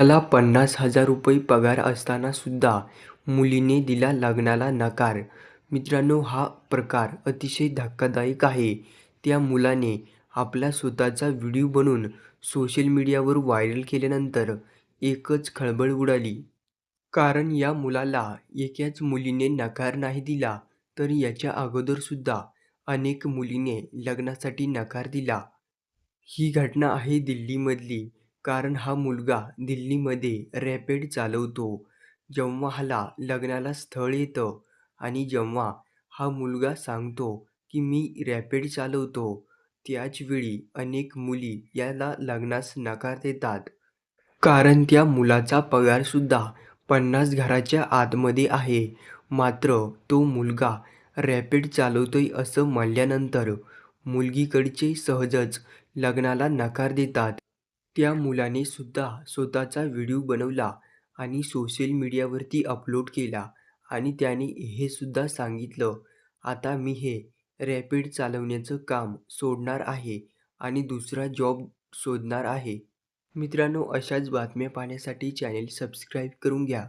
मला 50,000 पगार असताना सुद्धा मुलीने दिला लग्नाला नकार. मित्रांनो, हा प्रकार अतिशय धक्कादायक आहे. त्या मुलाने आपला स्वतःचा व्हिडिओ बनवून सोशल मीडियावर व्हायरल केल्यानंतर एकच खळबळ उडाली. कारण या मुलाला एकाच मुलीने नकार नाही दिला, तर याच्या अगोदरसुद्धा अनेक मुलीने लग्नासाठी नकार दिला. ही घटना आहे दिल्लीमधली. कारण हा मुलगा दिल्लीमध्ये रॅपिड चालवतो. जेव्हा ह्याला लग्नाला स्थळ येतं आणि जेव्हा हा मुलगा सांगतो, की मी रॅपिड चालवतो, त्याच वेळी अनेक मुली याला लग्नास नकार देतात. कारण त्या मुलाचा पगारसुद्धा 50 घराच्या आतमध्ये आहे. मात्र तो मुलगा रॅपिड चालवतोय असं म्हणल्यानंतर मुलगीकडचे सहजच लग्नाला नकार देतात. त्या मुलाने सुद्धा स्वतःचा व्हिडिओ बनवला आणि सोशल मीडियावरती अपलोड केला आणि त्याने हे सुद्धा सांगितलं, आता मी हे रॅपिड चालवण्याचं काम सोडणार आहे आणि दुसरा जॉब शोधणार आहे. मित्रांनो, अशाच बातम्या पाहण्यासाठी चॅनेल सबस्क्राईब करून घ्या.